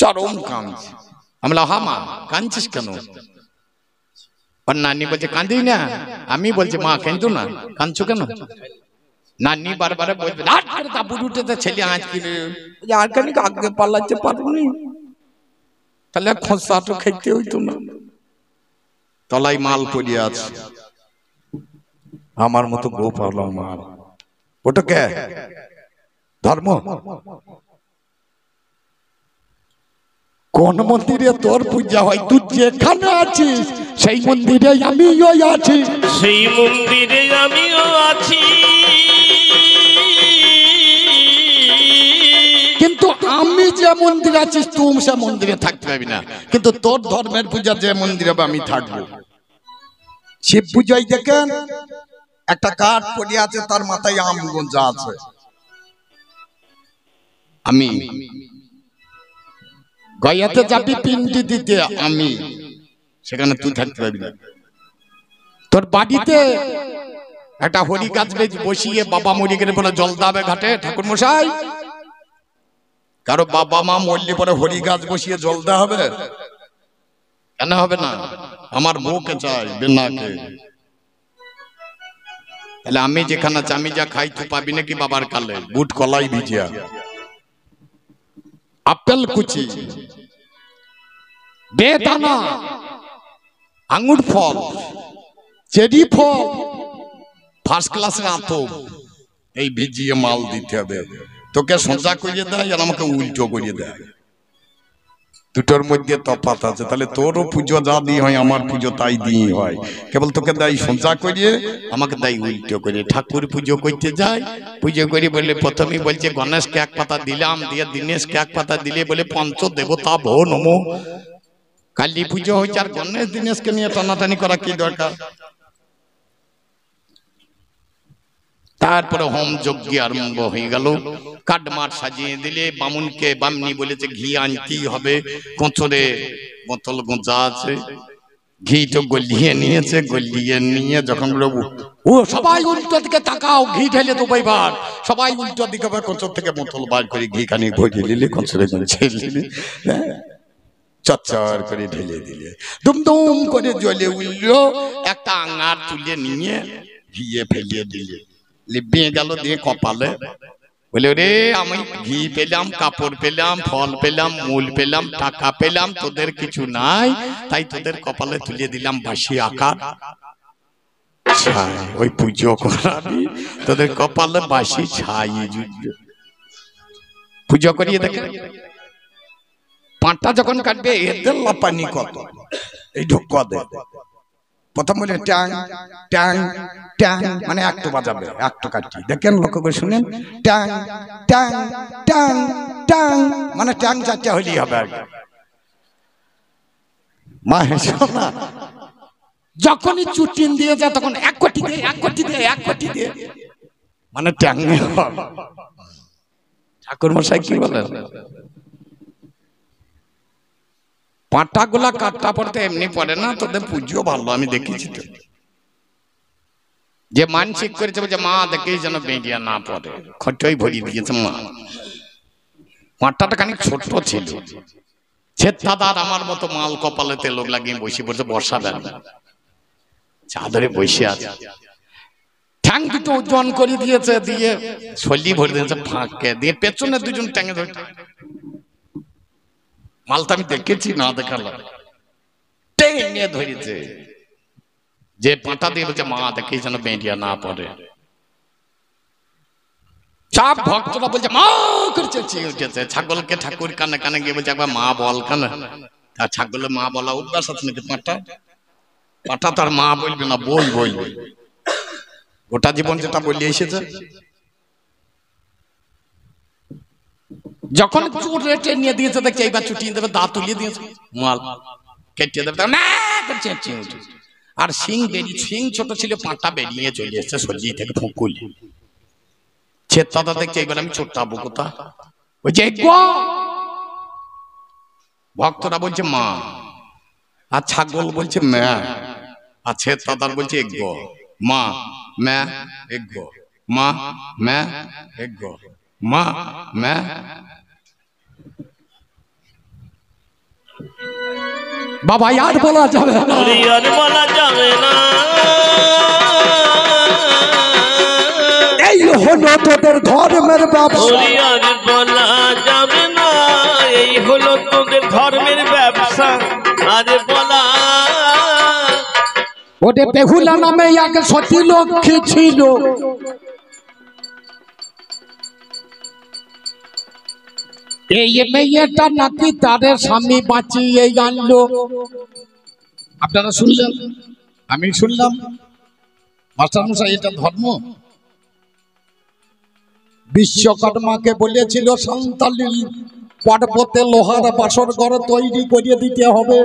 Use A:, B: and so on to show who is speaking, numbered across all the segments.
A: চরম কাঁদছে। আমি বললাম হা মা কাঁদছিস কেন? আর নানি বলছে কাঁদি না। আমি বলছি মা কেঁদো না, কাঁদছো কেন? নানি বারবার বলবে দাবুর উঠেতে ছেলে আজ কিনে আর কেন আগে পালাতে পারবনি, তাহলে খোঁচাটো খাইতে হইতো না। তলাই মাল পড়িয়ে আছে আমার মতো গো পারলাম মাল। ওটা কে ধর্ম? কোন মন্দিরে তোর পূজা হয়? তুই যেখানে আছিস সেই মন্দিরে আমিও আছি,
B: সেই মন্দিরে আমিও আছি।
A: কিন্তু আমি যে মন্দিরে আছিস তুই সে মন্দিরে থাকতে পারবি না। কিন্তু তোর ধর্মের পূজা যে মন্দিরে হবে আমি থাকবো। শিব পূজায় দেখেন একটা কাঠ পড়ে আছে, তার মাথায় আম গোঁজা আছে। আমি গয়াতে যাবি পিন্ডি দিতে, আমি সেখানে তুই থাকতে পারবি না। তোর বাড়িতে একটা হরি গাছ বসিয়ে বাবা মরি গেলে পরে জল দাবে ঘাটে ঠাকুর মশাই, কারো বাবা মা মরলে পরে হরি গাছ বসিয়ে জল দেওয়া হবে? কেন হবে না? আমার বউকে চাই বেনাকে। তাহলে আমি যেখানে আছি আমি যা খাই তুই পাবি নাকি বাবার কালে? বুট কলাই ভিজিয়া, আপেল কুচি, বেদানা, আঙ্গুর ফল, চেরি ফল, ফার্স্ট ক্লাসের আতপ, এই ভিজিয়ে মাল দিতে হবে। তোকে সোজা করিয়ে দেয় আর আমাকে উল্টো করিয়ে দেয়, দুটোর মধ্যে তফাৎ আছে। তাহলে তোরও পুজো যা দিয়ে হয় আমার পুজো তাই দিয়ে হয়। কেবল তোকে দেয় সোজা করিয়ে, আমাকে দেয় উল্টো করিয়ে। ঠাকুর পুজো করতে যায়, পুজো করি বলে প্রথমেই বলছে গণেশকে এক পাতা দিলাম, দিয়ে দিনেশকে এক পাতা দিলে বলে পঞ্চ দেবতা ভো নমো। কালী পুজো হয়েছে আর গণেশ দিনেশকে নিয়ে টানাটানি করা কি দরকার? তারপরে হোম যজ্ঞ আরম্ভ হয়ে গেল। কাঠমাট সাজিয়ে দিলে, বামুনকে বামনি বলেছে ঘি আনতেই হবে, কোঁচরে বোতল গোঁজা আছে, ঘি তো গলিয়ে নিয়েছে। গলিয়ে নিয়ে যখন ও সবাই উল্টো দিকে তাকাও, ঘি ঢেলে তো বইবার, সবাই উল্টো দিকে কোঁচর থেকে বোতল বার করে ঘি খানি ভরিয়ে নিলে, কোঁচরে ছেড়ে চচ্চর করে ঢেলে দিলে, দুমদুম করে জ্বলে উঠলো। একটা আঙার তুলে নিয়ে ঘিয়ে ফেলিয়ে দিলে, লিপিয়ে গেল দিয়ে কপালে। বলে রে আমি ঘি পেলাম, কাপড় পেলাম, ফল পেলাম, মূল পেলাম, টাকা পেলাম, তোদের কিছু নাই, তাই তোদের কপালে তুলে দিলাম বাসি আকার। ওই পুজো করাবি, তোদের কপালে বাসি ছাই জুটবে। পুজো করিয়ে দেখে পাঁটটা যখন কাটবে এদের লাপানি কত, এই ঢোক দে। প্রথম বলে ট্যাং ট্যাং ট্যাং, মানে একটু বাজাবে, একটু কাটি। দেখেন লক্ষ্য করে শুনেন, ট্যাং ট্যাং ট্যাং ট্যাং, মানে ট্যাং চারটা হলেই হবে আর কি। মা হেসো না, যখনই চুটিন দিয়ে যায় তখন এক কোটি দে, এক কোটি দে, এক কোটি দে, মানে ট্যাং। ঠাকুর মশাই কি বলেন? পাঁটা গুলা কাটটা পড়তে এমনি পড়ে না, তোদের পুজো ভালো আমি দেখেছি তো। যে মানসিক করেছে বলছে মা দেখেই যেন বেঁডিয়া না পড়ে, খটই ভরিয়ে দিয়েছে মা। পাঁটাটা খানিক ছোট ছিল, ছেদাদার আমার মতো মাল কপালে তেল লাগিয়ে বসে পড়ছে, বর্ষা বেলা চাদরে বসে আছে। ঠ্যাং দুটো ওজন করে দিয়েছে, দিয়ে শলি ভরে দিয়েছে ফাঁকে দিয়ে, পেছনে দুজন ট্যাঙে ধরে মালটা আমি দেখেছি, না দেখালাম, টেনে ধরেছে। যে পাঁটা দিয়ে বলছে মা দেখেই যেন বেঁডিয়া না পড়ে। সব ভক্তরা বলছে মা করছে, চেয়ে উঠেছে। ছাগলকে ঠাকুর কানে কানে গিয়ে বলছে একবার মা বল কানে। আর ছাগলের মা বলা অভ্যাস আছে নাকি? পাঁটা তার মা বলবে না, বই বলবে। গোটা জীবন যেটা বলে এসেছে। যখন চুট রেটে নিয়ে দিয়েছে দেখছে এইবার চুটিয়ে দেবে, দাঁত তুলিয়ে দিয়েছে, মাল কেটে দেবে, আর সিং বেরিয়ে, সিং ছোট ছিল, পাঁটা বেরিয়ে চলে এসছে সজি থেকে ফুকুল। ছেদাদা দেখছে এইবার আমি ছোটাবো কোথা, বলছে ভক্তরা বলছে মা, আর ছাগল বলছে ম্যা, আর ছেদাদার বলছে এগ মা ম্যা এগ মা ম্যা এগ মা ম্যা।
C: বাবা আর বলা যাবে না,
B: আর বলা যাবে না।
C: এই হলো তোদের ধর্মের ব্যবসা,
B: আর বলা যাবে না, এই হলো তোদের ধর্মের ব্যবসা। আর বলা
C: ওটা বেহুলা নামে এক সতী লক্ষ্মী ছিল, এই মেয়েটা নাকি তাদের স্বামী বাঁচিয়ে আনলো। আপনারা শুনলেন, আমি শুনলাম। মাস্টারমশাই এটা ধর্ম? বিশ্বকর্মাকে বলেছিল সান্তালি পর্বতে লোহার বাসর ঘর তৈরি করিয়ে দিতে হবে।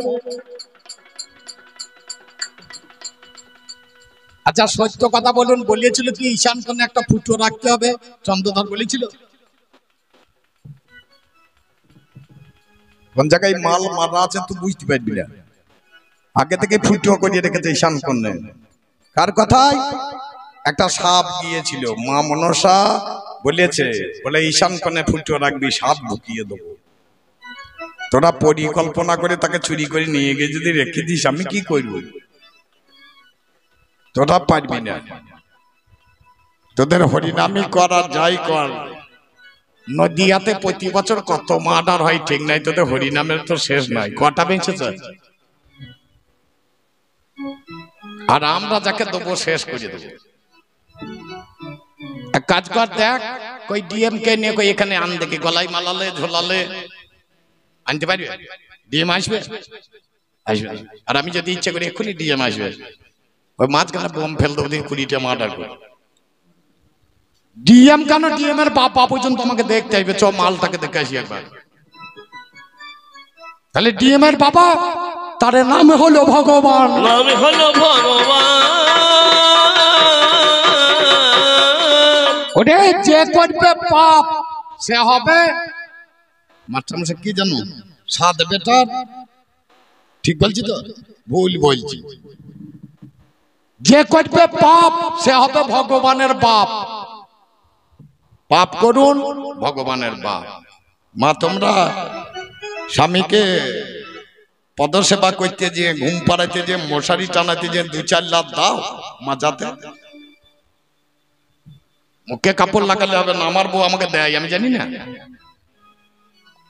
C: আচ্ছা সত্য কথা বলুন, বলেছিল কি ঈশান কোণে একটা ফুটো রাখতে হবে? চন্দ্রধর বলেছিল?
A: কোন জায়গায় মাল মারা আছে তুই বুঝতে পারবি না, আগে থেকে ফুটো করিয়ে রেখেছে ঈশান কোণে। কার কথায়? একটা সাপ গিয়েছিল, মা মনসা বলেছে, বলে ঈশান কোণে ফুটো রাখবি, সাপ ঢুকিয়ে দেবো। তোরা পরিকল্পনা করে তাকে চুরি করে নিয়ে গিয়ে যদি রেখে দিস, আমি কি করব? তোরা পারবি না। তোদের হরিনামি কর আর যাই কর, নদিয়াতে প্রতি বছর কত মার্ডার হয় ঠিক নাই, তোদের হরিনামের তো শেষ নাই। কটা বেঁচেছে? আর আমরা যাকে দেবো শেষ করে দেবো। এক কাজ কর, দেখ কই ডিএম কে নিয়ে কই এখানে আন, দেখি গলায় মালালে ঝোলালে আনতে পারবে? ডিএম আসবে? আসবে না। আর আমি যদি ইচ্ছে করি এক্ষুনি ডিএম আসবে, ওই মাঝখানে বোম ফেল দেবো, দিন 20টা মার্ডার করে। ডিএম কেন, ডিএম এর বাবা পর্যন্ত আমাকে দেখতে হবে। চ মালটাকে দেখে আসি একবার। তাহলে ডিএম এর বাবা, তার নাম হলো ভগবান,
B: নাম হলো ভগবান।
C: ওরে যে করবে পাপ সে হবে। মাস্টারমশাই কি জানো, সাত বেটার, ঠিক বলছি তো? ভুল বলছি? যে করবে পাপ সে হবে ভগবানের বাপ। পাপ করুন, ভগবানের বাপ। মা তোমরা স্বামীকে পদসেবা করতে যে, ঘুম পাড়াইতে যে, মশারি টানাতে যে 2-4 লাখ দাও মাজাতে। মুখে কাপড় লাগালে হবে না। আমার বউ আমাকে দেয়, আমি জানি না।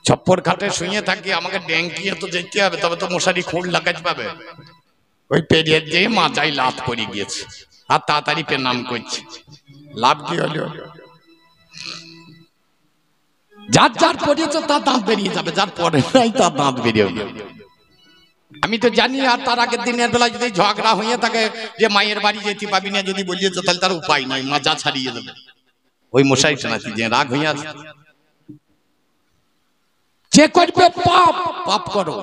C: ছপ্পর খাটে শুয়ে থাকি, আমাকে ড্যাঙ্কিয়ে তো যেতে হবে, তবে তো মশারি খুঁড় লাগাতে পাবে। ওই পেরিয়ে দিয়ে মাজাই লাত পড়ে গিয়েছে, আর তাড়াতাড়ি পেনাম করছে। লাভ কি হলো? যার যার পড়িয়েছে তার দাঁত বেরিয়ে যাবে, যার পড়ে নাই তার দাঁত বেরিয়ে যাবে। আমি তো জানি। আর তার আগের দিনের বেলা যদি ঝগড়া হয়ে থাকে যে মায়ের বাড়ি যেতে পাবি না যদি বলিয়েছে, তাহলে তার উপায় নাই, মাজা ছাড়িয়ে দেবে। ওই মশাই শোনাচ্ছি যে রাগ হয়ে আছে। যে করবে পাপ, পাপ করো,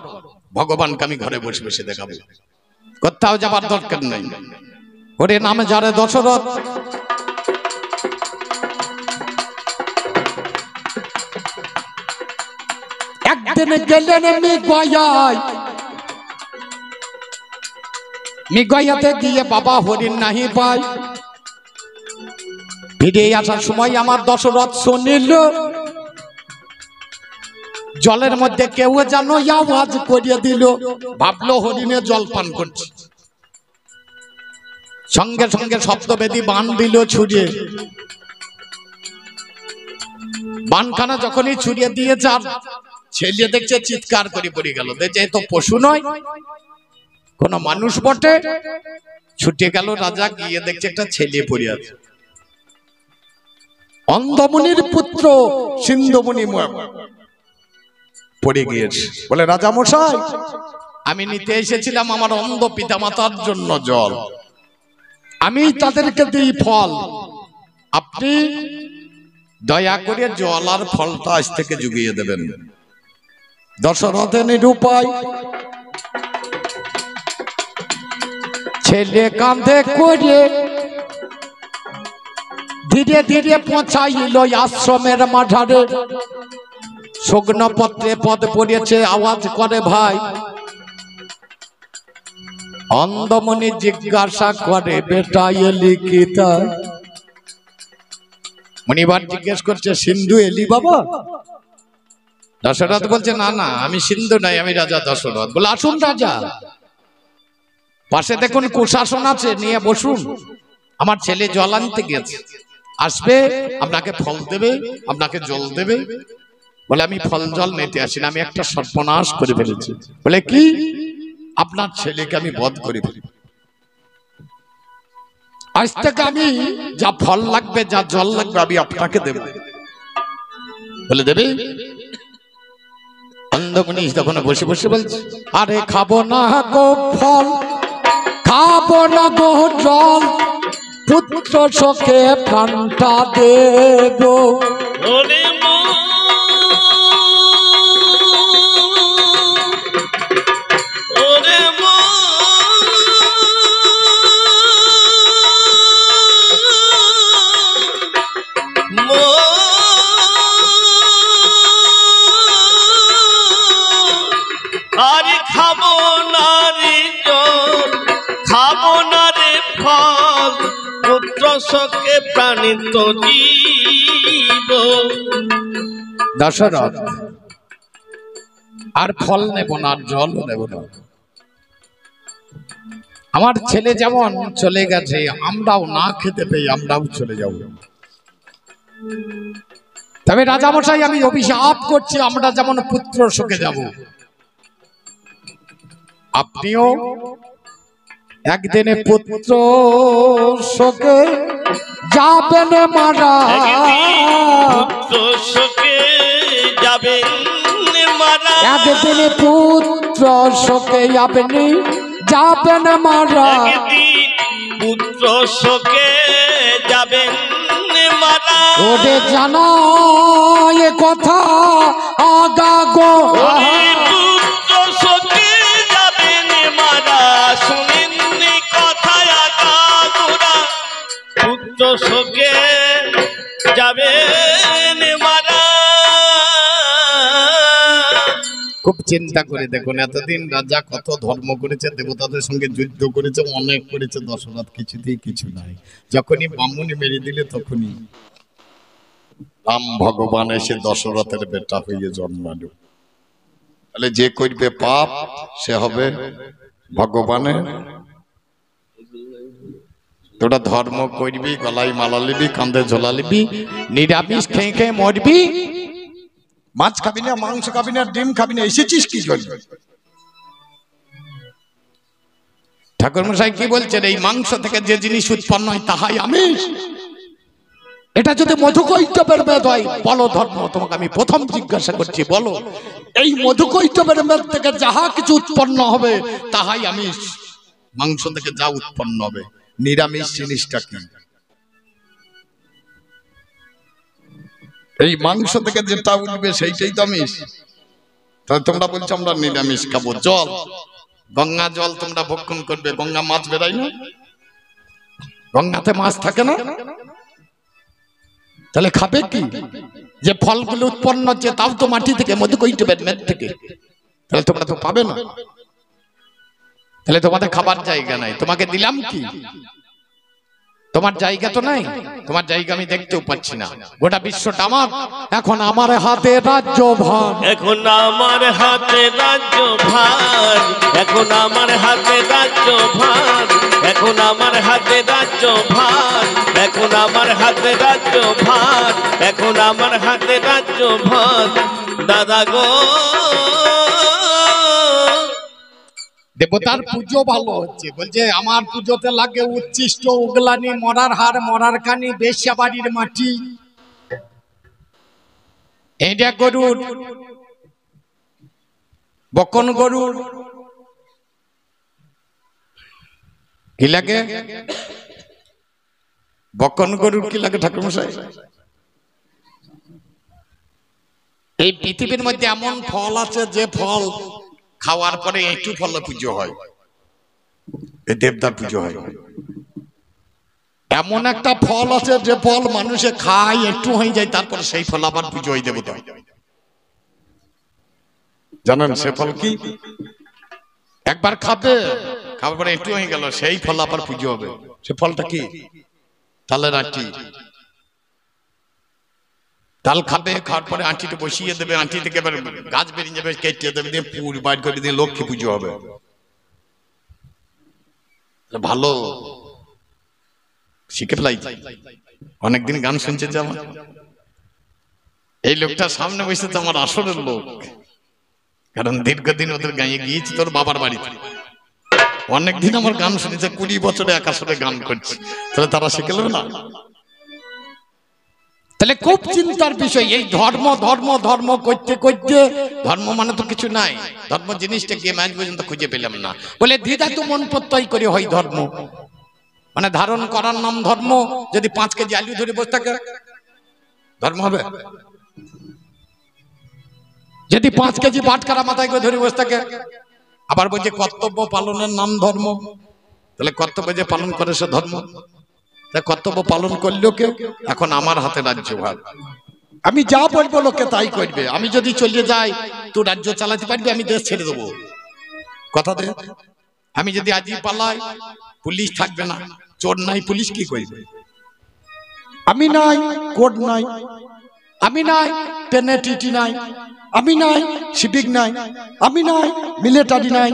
C: ভগবানকে আমি ঘরে বসে বসে দেখাবো, কোথাও যাবার দরকার নাই। ওরে নামে যারে দশরথ, একদিন গেলেন মিগয়াতে গিয়ে বাবা হরিণ নাহি পাই। ফিরে আসার সময় আমার দশরথ শুনিল জলের মধ্যে কেউ যেন আওয়াজ করিয়ে দিল, ভাবলো হরিণে জল পান করছে। সঙ্গে সঙ্গে শব্দবেদী বান দিল ছুড়িয়ে। বানখানা যখনই ছুড়িয়ে দিয়েছে, আর ছেলে দেখছে চিৎকার করে পড়ে গেল। দেখছে এ তো পশু নয়, কোন মানুষ বটে। ছুটে গেল রাজা, গিয়ে দেখছে একটা ছেলে পড়ে আছে। অন্ধমুনির পুত্র সিন্ধুমুনি পড়ে গিয়েছে। বলে রাজা মশাই, আমি নিতে এসেছিলাম আমার অন্ধ পিতামাতার জন্য জল, আমি তাদেরকে দিই ফল, আপনি দয়া করে জল আর ফলটা আজ থেকে জুগিয়ে দেবেন। দশরথের নিরুপায়, ছেলে কাঁধে করে ধীরে ধীরে পৌঁছাইল আশ্রমের মাঝারে। শুকনো পত্রে পদ পড়েছে, আওয়াজ করে ভাই। অন্ধমনি জিজ্ঞাসা করে বেটা এলি কি তাই? মনিবার জিজ্ঞেস করছে সিন্ধু এলি বাবা? দশরথ বলছে না না আমি সিন্ধু নাই, আমি রাজা দশরথ। বলে আসুন রাজা, পাশে দেখুন কুশাসন আছে, নিয়ে বসুন। আমার ছেলে জল আনতে গেছে, আসবে, আপনাকে ফল দেবে, আপনাকে জল দেবে। বলে আমি ফল জল নিতে আসি না, আমি একটা সর্বনাশ করে ফেলেছি। বলে কি? আপনার ছেলেকে আমি বধ করে ফেলি, আজ থেকে আমি যা ফল লাগবে, যা জল লাগবে, আমি আপনাকে দেব। বলে দেবে? অন্ধমুনি তখন বসে বসে বলছে, আরে খাবো না গো ফল, খাবো না গো জল, পুত্র শোকে প্রাণটা দেব।
B: ওরে ওরে আরে খাবো না রে জল, খাবো না রে ফল, পুত্র শোকে প্রাণিত জীব।
C: দশরথ আর ফল নেব না, আর জল নেব না। আমার ছেলে যেমন চলে গেছে, আমরাও না খেতে পেয়ে আমরাও চলে যাব। তবে রাজামশাই আমি অভিশাপ করছি, আমরা যেমন পুত্র শোকে যাব, আপনিও একদিনে পুত্র শোকে যাবেন মারা।
B: পুত্র শোকে যাবেন মারা,
C: একদিনে পুত্র শোকে আপনি যাবেন মারা।
B: একদিন পুত্র শোকে যাবেন মারা।
C: ওরে জানা এ কথা আগা গো,
B: পুত্র শোকে যাবেন মারা, শুনেননি কথা আগা গোরা। পুত্র শোকে যাবেন মারা।
C: খুব চিন্তা করে দেখুন, এতদিন রাজা কত ধর্ম করেছে, দেবতাদের সঙ্গে যুদ্ধ করেছে, অনেক করেছে, দশরথ কিছুতেই কিছু নাই। যখনই বামুনি মেরে দিলে তখনই রাম ভগবান এসে দশরথের বেটা হয়ে জন্মালো। তাহলে যে করবে পাপ সে হবে ভগবানের। তোরা ধর্ম করবি, গলায় মালা লিবি, কাঁধে ঝোলা লিবি, নিরামিষ খেয়ে খেয়ে মরবি, মাছ খাবি না, মাংস খাবি না, ডিম খাবি না, এসেছিস কি জন্য? ঠাকুর মশাই কি বলছেন? এই মাংস থেকে যে জিনিস উৎপন্ন হয় তাহাই আমিষ। এটা যদি মধুকৈটবের মেদ হয়, বলো ধর্ম, তোমাকে আমি প্রথম জিজ্ঞাসা করছি, বলো এই মধুকৈটবের মেদ থেকে যাহা কিছু উৎপন্ন হবে তাহাই আমিষ। মাংস থেকে যা উৎপন্ন হবে, নিরামিষ জিনিসটা কি? এই মাংস থেকে যেটা উঠবে সেইটাই তো আমিষ। তাহলে তোমরা বলছো আমরা নিরামিষ খাবো। জল, গঙ্গা জল তোমরা ভক্ষণ করবে, গঙ্গা মাছ বেরাই না, গঙ্গাতে মাছ থাকে না, তাহলে খাবে কি? যে ফলগুলো উৎপন্ন হচ্ছে তাও তো মাটি থেকে, মধুকৈটবের মেদ থেকে, তাহলে তোমরা তো পাবে না। তাহলে তোমাদের খাবার জায়গা নাই, তোমাকে দিলাম কি? তোমার জায়গা তো নাই, তোমার জায়গা আমি দেখতেও পাচ্ছি না। গোটা বিশ্বটা আমার, এখন আমার হাতে রাজ্য ভার,
B: এখন আমার হাতে রাজ্য ভার, এখন আমার হাতে রাজ্য ভার, এখন আমার হাতে রাজ্য ভার, এখন আমার হাতে রাজ্য ভার, এখন আমার হাতে রাজ্য ভার। দাদা গো
C: দেবতার পুজো ভালো হচ্ছে, বলছে আমার পুজোতে লাগে উচ্ছিষ্ট, উগলানি, মরার হার, মরার কানি, বেশ্যা বাড়ির মাটি। এইটা গরুর, বকন গরুর কি লাগে? বকন গরুর কি লাগে ঠাকুর মশাই? এই পৃথিবীর মধ্যে এমন ফল আছে যে ফল খাওয়ার পরে একটু ফলে পুজো হয়, এই দেবতার পুজো হয়। এমন একটা ফল আছে যে ফল মানুষে খায়, একটু হয়ে যায়, তারপর সেই ফল আবার পুজো হয়ে দেবতা। জানেন সে ফল কি? একবার খাবে, খাবার পরে একটু হয়ে গেল, সেই ফল আবার পুজো হবে। সে ফলটা কি? তালের আটি।
A: তাল খাবে, খাওয়ার পরে আঁটিতে বসিয়ে দেবে, আঁটি থেকে এবার গাছ বেরিয়ে যাবে, কেটে দেবে, দিয়ে পুর বাইর করে দিয়ে লক্ষ্মী পুজো হবে। ভালো শিখে ফেলাইছি, অনেকদিন গান শুনছে যে আমার এই লোকটা সামনে বসে তো আমার আসরের লোক, কারণ দীর্ঘদিন ওদের গাঁয়ে গিয়েছি তোর বাবার বাড়িতে, অনেকদিন আমার গান শুনেছে, 20 বছরে এক আসরে গান করছি, তাহলে তারা শিখে না? তাহলে খুব চিন্তার বিষয় এই ধর্ম ধর্ম ধর্ম করতে করতে, ধর্ম মানে তো কিছু নাই, ধর্ম জিনিসটা গিয়ে ম্যাচ পর্যন্ত খুঁজে পেলাম না, বলে দ্বিধা তো মন প্রত্যয় করে হয় ধর্ম, মানে ধারণ করার নাম ধর্ম। যদি 5 কেজি আলু ধরে বসে থাকে ধর্ম হবে? যদি 5 কেজি বাটখারা মাথায় করে ধরে বসে থাকে, আবার বলছে কর্তব্য পালনের নাম ধর্ম, তাহলে কর্তব্য যে পালন করে সে ধর্ম? তা কর্তব্য পালন করলেও কেউ, এখন আমার হাতে রাজ্যভার, আমি যা বলবো লোকে তাই করবে, আমি যদি চলে যাই তুই রাজ্য চালাতে পারবি, আমি দেশ ছেড়ে দেবো, কথা দে। আমি যদি আজই পালাই পুলিশ থাকবে না, চোর নাই পুলিশ কি করবে? আমি নাই কোর্ট নাই, আমি নাই পেনেটিটি নাই, আমি নাই সিভিক নাই, আমি নাই মিলিটারি নাই,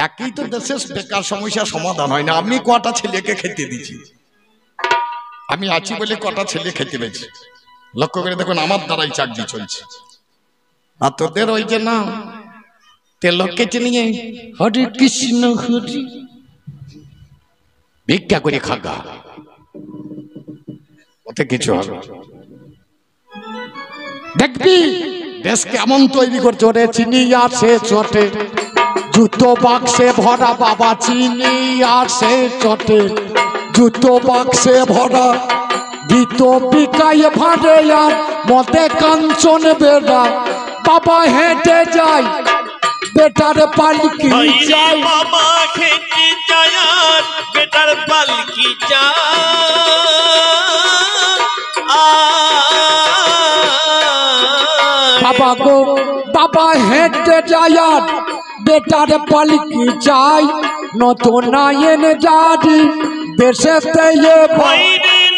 A: একই তো দেশের বেকার সমস্যা সমাধান হয় না। আমি কটা ছেলেকে খেতে দিচ্ছি, আমি আছি বলে কটা ছেলে খেতে পেয়েছি, লক্ষ্য করে দেখুন আমার দ্বারাই চাকরি চলছে। আর তোদের ওই যে না তেলকে নিয়ে হরে কৃষ্ণ হরি ভিক্ষা করে খাগা, ওতে কিছু হবে? দেখবি দেশ কেমন তৈরি করছে, ওরে চিনি আছে চটে, জুতো বাক্সে ভরা বাবা চিনি আছে চটে, জুতো বাক্সে ভরা, গীত বিকায় ভাড়ে আর মতে কাঞ্চন বেড়া, বাবা হেঁটে যায় বেটার পালকি চাই,
B: বাবা হেঁটে যায় আর বেটার পালকি
A: বাবা গো বাবা হেঁটে যায় আর বেটার পালকি চাই, নতুন আইন জারি দেশেতে এবার,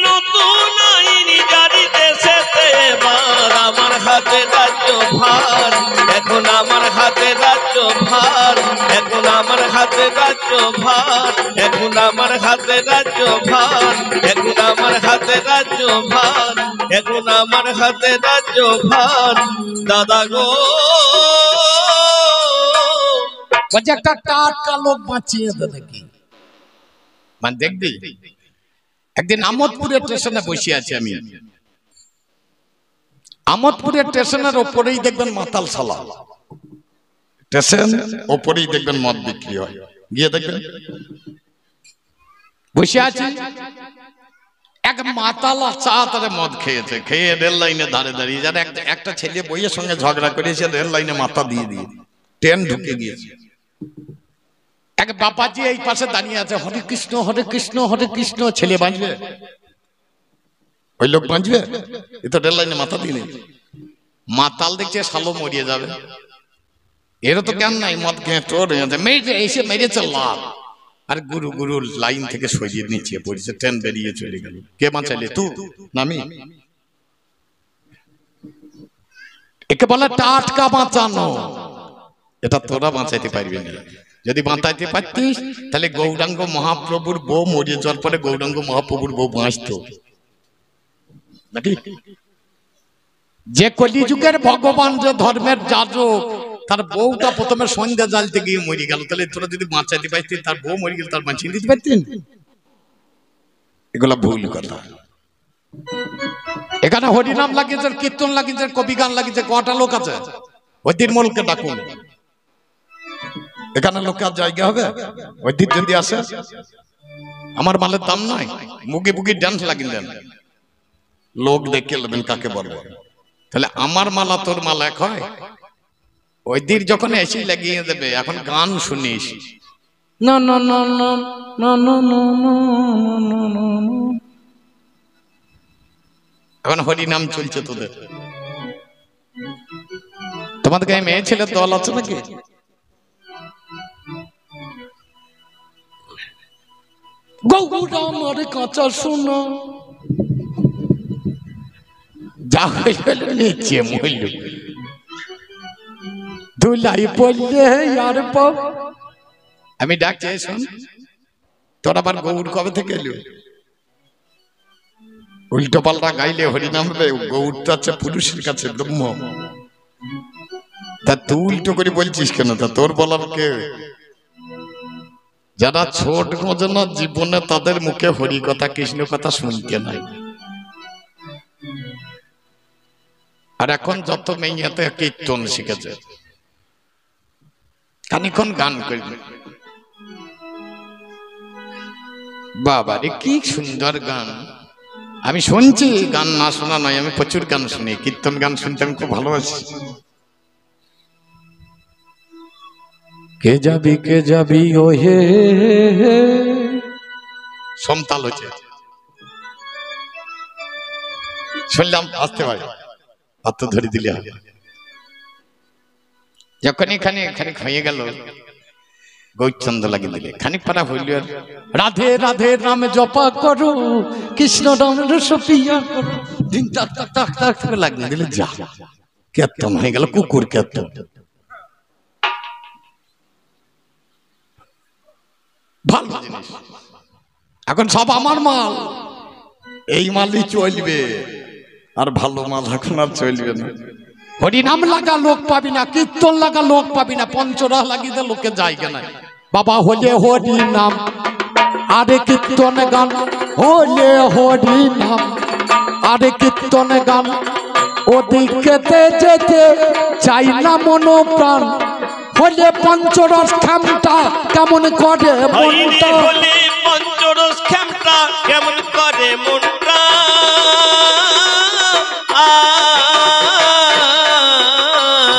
B: নতুন আইন জারি দেশেতে এবার, আমার হাতে রাজ্য ভার, এখন আমার হাতে রাজ্য ভার, এখন আমার হাতে রাজ্য ভার, এখন আমার হাতে রাজ্য ভার, এখন আমার হাতে রাজ্য ভার, এখন আমার হাতে রাজ্য ভার, দাদা গো
A: বলছে একটা টাটকা লোক বাঁচিয়ে দেবে কি, মানে দেখবি একদিন আমোদপুরের স্টেশনে বসে আছি আমি, আমোদপুরের স্টেশনের ওপরেই দেখবেন মাতাল সালা, স্টেশন ওপরেই দেখবেন মদ বিক্রি হয়, গিয়ে দেখবেন বসে আছি, এক মাতালা চা তারে মদ খেয়েছে, খেয়ে রেল লাইনে ধারে দাঁড়িয়ে, যারা একটা ছেলে বইয়ের সঙ্গে ঝগড়া করেছে, রেল লাইনে মাথা দিয়ে দিয়ে ট্রেন ঢুকে গিয়েছে, এক বাবাজি এই পাশে দাঁড়িয়ে আছে, হরে কৃষ্ণ হরে কৃষ্ণ হরে কৃষ্ণ, ছেলে বাঁচবে? ওই লোক বাঁচবে? এ তো রেল লাইনে মাথা দিয়ে নেই, মাতাল দেখছে শালো মরিয়ে যাবে, এর তো কেন নাই, মদ খেয়ে তোর এসে মেরেছে লাভ, আর গুরু গুরু লাইন থেকে সরিয়ে নিচে পড়েছে, ট্রেন বেরিয়ে চলে গেল, কে বাঁচাইলে তুই নামি? একে বলে টাটকা বাঁচানো, এটা তোরা বাঁচাইতে পারবি না, যদি বাঁচাইতে পারতিস তাহলে গৌরাঙ্গ মহাপ্রভুর বউ মরিয়ে যাওয়ার পরে গৌরাঙ্গ মহাপ্রভুর বউ বাঁচতো নাকি? যে কলিযুগের ভগবান, যে ধর্মের যাজক, তার বউটা প্রথমে সন্ধ্যা জ্বালতে গিয়ে মরে গেল, তাহলে তোরা যদি বাঁচাইতে পারতিস, তার বউ মরে গেল, তার বাঁচিয়ে দিতে পারতেন? এগুলা ভুল কথা। এখানে হরিনাম লাগিয়েছে, কীর্তন লাগিয়েছে, কবি গান লাগিয়েছে, কটা লোক আছে? ওইদিন মলকে ডাকুন, এখানে লোকের জায়গা হবে? ওইদিন যদি আসে, আমার মালের দাম নাই, মুগি বুগি ডান্স লাগিয়ে দেন, লোক দেখে নেবেন কাকে বলবো, তাহলে আমার মালা তোর মালা এক হয়? ওই দিন যখন এসে লাগিয়ে দেবে, এখন গান শুনিস, না না না না না না না না, এখন হরিনাম চলছে তোদের, তোমাদের গায়ে মেয়ে ছেলের দল আছে নাকি? গৌরা আমার কাঁচা সোনা,
C: যা হইল নিচে মইল ধুলাই পড়লে আর পাও। আমি ডাকছি শোন, তোর আবার গৌর কবে থেকে এলো? উল্টো পাল্টা গাইলে হরিনাম রে, গৌর তো আছে পুরুষের কাছে ব্রহ্ম। তা তুই উল্টো করে বলছিস কেন? তা তোর বলার কে? যারা ছোট মজনা জীবনে তাদের মুখে হরি কথা কৃষ্ণ কথা শুনতে নাই। আর এখন যত মেয়েতে কীর্তন শিখেছে, খানিক্ষণ গান করবে, বাবা রে কি সুন্দর গান। আমি শুনছি, গান না শোনা নয়, আমি প্রচুর গান শুনি, কীর্তন গান শুনতে আমি খুব ভালোবাসি। কে যাবি ও হে সমতাল হচ্ছে, শুনলাম আসতে পারে হাত ধরে দিলে হবে। যখন এখানে হয়ে গেল গৌরচন্দ্র লাগিয়ে দিলে, খানিক পারা হইল আর রাধে রাধে নাম জপা করো, কৃষ্ণ নাম রসপিয়া করো, দিন টাক টাক টাক টাক করে লাগিয়ে দিলে, যা কীর্তন হয়ে গেল, কুকুর কীর্তন। ভালো জিনিস, এখন সব আমার মাল, এই মালই চলবে, আর ভালো মাল এখন আর চলবে না। হরিনাম লাগা লোক পাবি না, কীর্তন লাগা লোক পাবি না, পঞ্চরা লাগিয়ে দে লোকে জায়গা নাই। বাবা হলে হরিনাম, আরে কীর্তন গান, হলে হরিনাম আরে কীর্তন গান, ওদিকেতে যেতে চাই না মন প্রাণ, হলে পঞ্চরস খামটা কেমন করে মনটা,
B: হলে পঞ্চরস খামটা কেমন করে মনটা,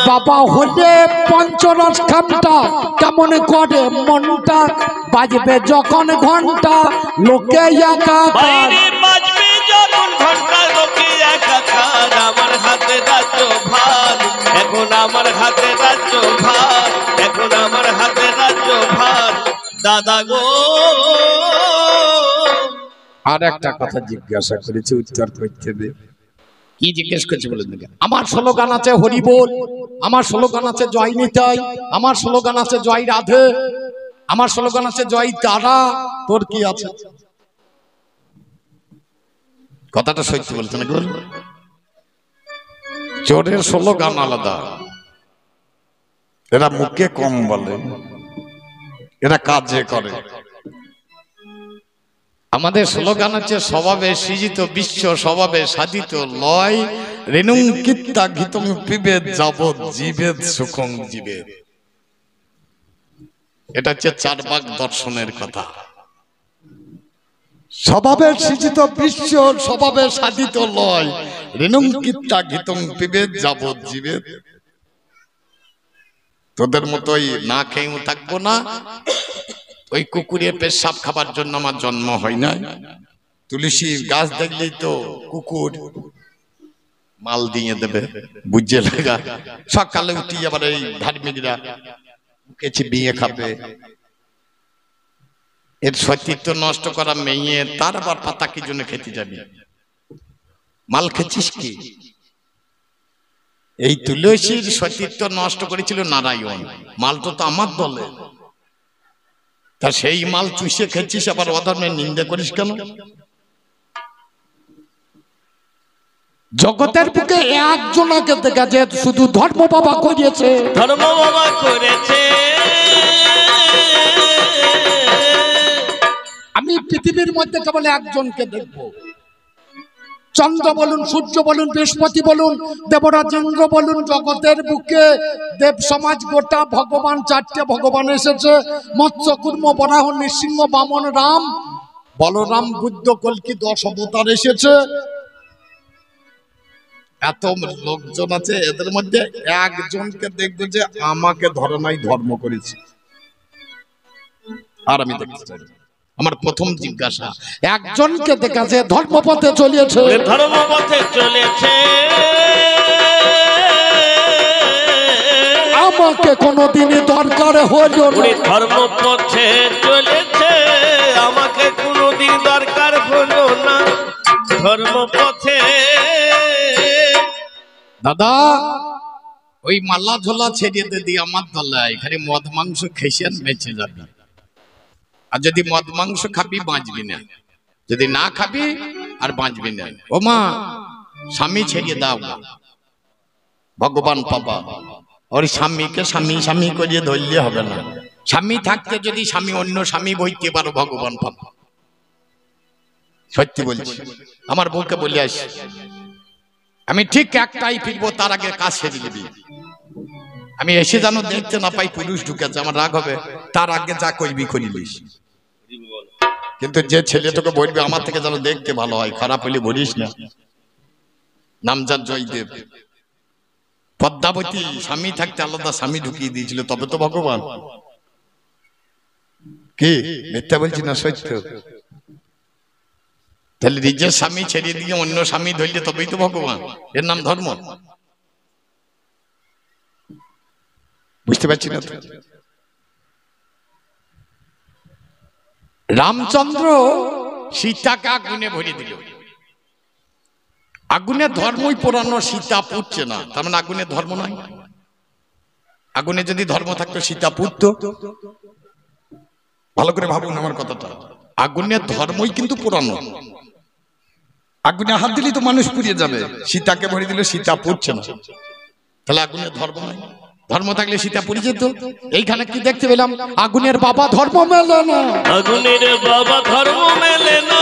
C: বাবা হলে পঞ্চরস খামটা কেমন করে মনটা, বাজবে যখন ঘন্টা লোকে একাকার,
B: বাজবে যখন ঘন্টা লোকে একাকার, আমার হাতে রাজ্য ভার, এখন আমার হাতে রাজ্য ভার, এখন আমার হাতে রাজ্য ভার, দাদা গো।
C: আর একটা কথা জিজ্ঞাসা করেছি, উত্তর করতে হবে। কি জিজ্ঞেস করছে বলেন দেখে? আমার স্লোগান আছে হরি বল, আমার স্লোগান আছে জয় নিতাই, আমার স্লোগান আছে জয় রাধে, আমার স্লোগান আছে জয় তারা, তোর কি আছে? কথাটা সত্যি বলছে নাকি? চোরের স্লোগান আলাদা, এরা মুখে কম বলে, এরা কাজে করে। আমাদের স্লোগান হচ্ছে স্বভাবে সৃজিত বিশ্ব স্বভাবে সাধিত লয়, রেণুং কিত্তা ঘিতং পিবেদ যাবৎ জীবেদ সুখং জীবেদ। এটা হচ্ছে চারবাক দর্শনের কথা। স্বভাবে সৃজিত বিশ্ব স্বভাবে সাধিত লয়, রেণুং কিত্তা ঘিতং পিবেদ যাবৎ জীবেদ। তোদের মতোই না খেয়েও থাকবো না, ওই কুকুরের পেশাব খাবার জন্য আমার জন্ম হয় না। তুলসী গাছ দেখলেই তো কুকুর মাল দিয়ে দেবে, বুঝে লাগা। সকালে উঠি আবার এই ধার্মিকরা কিছু বিয়ে খাবে, এর সতীত্ব নষ্ট করা মেয়ে, তার আবার পাতা কি জন্য খেতে যাবি? মাল খেছিস কি? এই তুলসীর সতীত্ব নষ্ট করেছিল নারায়ণ, মালটা তো আমার দলে, তা সেই মাল চুষে খেয়েছিস, আবার অধর্মের নিন্দা করিস কেন? জগতের বুকে একজনকে দেখা যায় শুধু ধর্ম বাবা করিয়েছে,
B: ধর্ম বাবা করেছে।
C: আমি পৃথিবীর মধ্যে কেবল একজনকে দেখব, চন্দ্র বলুন, সূর্য বলুন, বৃহস্পতি বলুন, দেবরাজ ইন্দ্র বলুন, জগতের বুকে দেব সমাজ গোটা ভগবান, চারটে ভগবান এসেছে, মৎস্য কুর্ম বরাহ নৃসিংহ বামন রাম, বলরাম বুদ্ধ কল্কি 10 অবতার এসেছে। এত লোকজন আছে, এদের মধ্যে একজনকে দেখবো যে আমাকে ধরে নাই, ধর্ম করেছি, আর আমি দেখতে চাই। আমার প্রথম জিজ্ঞাসা, একজনকে দেখা যায় ধর্মপথে চলেছে,
B: ধর্মপথে চলেছে,
C: আমাকে কোনোদিনই দরকার হলো না।
B: ধর্মপথে চলেছে, আমাকে কোনোদিন দরকার হলো না। ধর্মপথে
C: দাদা ওই মাল্লা ঝোলা ছেড়িয়ে দিয়ে আমার দলে এখানে মদ মাংস খেয়েছেন বেঁচে যাবি, আর যদি মদ মাংস খাবি বাঁচবি না, যদি না খাবি আর বাঁচবি না। ও মা স্বামী ছেড়িয়ে দাও, ভগবান পাবা। ওর স্বামীকে স্বামী স্বামী করিয়ে ধরলে হবে না। স্বামী থাকতে যদি স্বামী অন্য স্বামী বইতে পারো ভগবান পাবা। সত্যি বলছি, আমার বউকে বলে আসি আমি ঠিক একটাই ফিরবো, তার আগে কাজ সেরে দিবি। আমি এসে যেন দেখতে না পাই পুরুষ ঢুকেছে, আমার রাগ হবে। তার আগে যা করবি করিলিস, কিন্তু যে ছেলে তোকে বলবে আমার থেকে যেন দেখতে ভালো হয়, খারাপ হলে বলিস না। নামজাদ জয়দেব পদ্মাবতী স্বামী থাকতে আলাদা স্বামী ঢুকিয়ে দিয়েছিল, তবে তো ভগবান। কি মিথ্যা বলছি না সত্য? তাহলে নিজের স্বামী ছেড়ে দিয়ে অন্য স্বামী ধরলে তবেই তো ভগবান। এর নাম ধর্ম। বুঝতে পারছি না। রামচন্দ্র সীতাকে আগুনে ভরে দিল। আগুনে ধর্মই পোড়ানো, সীতা পুড়ছে না, তার মানে আগুনে ধর্ম নাই। আগুনে যদি ধর্ম থাকতো সীতা পুড়তো? ভালো করে ভাবুন আমার কথাটা। আগুনে ধর্মই কিন্তু পোড়ানো। আগুনে হাত দিলেই তো মানুষ পুড়িয়ে যাবে। সীতাকে ভরে দিল, সীতা পুড়ছে না, তাহলে আগুনে ধর্ম নাই। ধর্ম থাকলে সীতা পুড়ে যেত। এইখানে কি দেখতে পেলাম? আগুনের বাবা ধর্ম মেলে না,
B: আগুনের বাবা ধর্ম মেলে না।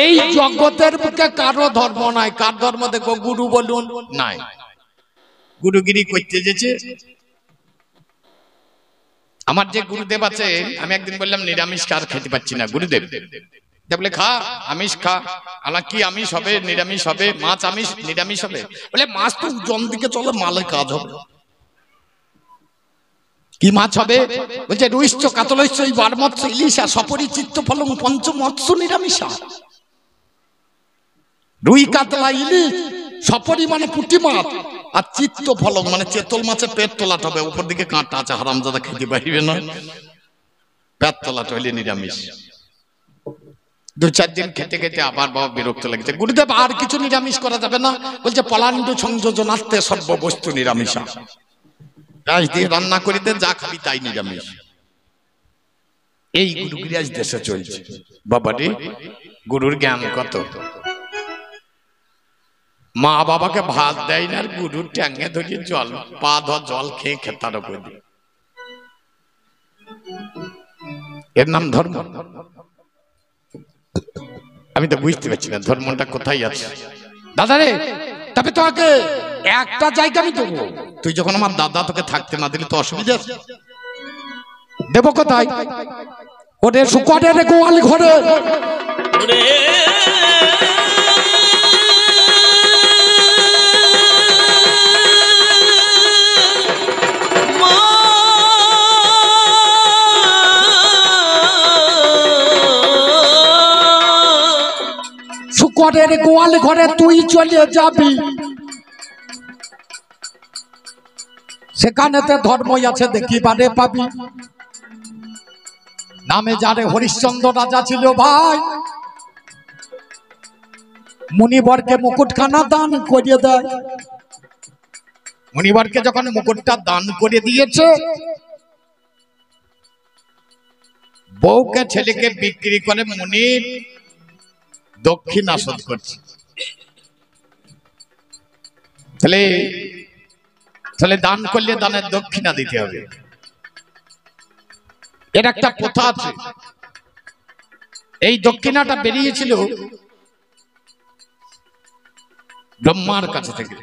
C: এই জগতের বুকে কারো ধর্ম নাই। কার ধর্ম দেখবো? গুরু বলুন নাই, গুরুগিরি করতে যেছে। আমার যে গুরুদেব আছে, আমি একদিন বললাম নিরামিষ কার খেতে পাচ্ছি না, গুরুদেব বলে খা আমিষ খা। আমার কি আমিষ হবে, নিরামিষ হবে? মাছ আমিষ নিরামিষ হবে? বলে মাছ তো জন দিকে চলে, মালে কাজ হবে। কি মাছ হবে? বলছে রুইশ্চ কাতলস্য বারমৎস্য ইলিশা সপরিচিত্ত ফলং পঞ্চমৎস্য নিরামিষা। রুই কাতলা ইলিশ সপরিমাণে পুঁটি মাছ, আর চিত্ত ফলং মানে চেতল মাছের পেট তোলাট হবে, উপর দিকে কাঁটা আছে, হারামজাদা খেতে পারবে না। পেট তোলাট হইলে নিরামিষ। 2-4 দিন খেতে খেতে আবার বাবা বিরক্ত লাগছে। গুরুদেব আর কিছু নিরামিষ করা যাবে না? বলছে পলান্ডু সংযোজনার্থে সর্ববস্তু নিরামিষা। গাছ দিয়ে রান্না করে দে, যা খাবি তাই নিরামিষ। এই গুরুগিরি আজ দেশে চলছে। বাবারে গুরুর জ্ঞান কত! মা বাবাকে ভাত দেয় না, আর গুরুর ট্যাঙ্গে ধরিয়ে জল পা ধোয়া জল খেয়ে খেতার করে দিয়ে। এর নাম ধর্ম? আমি তো বুঝতে পারছি না ধর্মটা কোথায় আছে। দাদা রে, তবে তো আগে একটা জায়গা আমি দেবো। তুই যখন আমার দাদা তোকে থাকতে না দিলে তো অসুবিধা আছে। দেবো কোথায়? ওরে শুকরের গোয়াল ঘরে। শুকরের গোয়াল ঘরে তুই চলে যাবি, সেখানেতে ধর্মই আছে দেখিবারে পাবি। নামে যারে হরিশ্চন্দ্র রাজা ছিল ভাই, মুনিবরকে মুকুটখানা দান করিয়ে দেয়। মুনিবরকে যখন মুকুটটা দান করে দিয়েছে, বউকে ছেলেকে বিক্রি করে মুনির দক্ষিণা শোধ করছে। তাহলে দান করলে দানের দক্ষিণা দিতে হবে। এর একটা প্রথা আছে। এই দক্ষিণাটা বেরিয়েছিল ব্রহ্মার কাছে থেকে।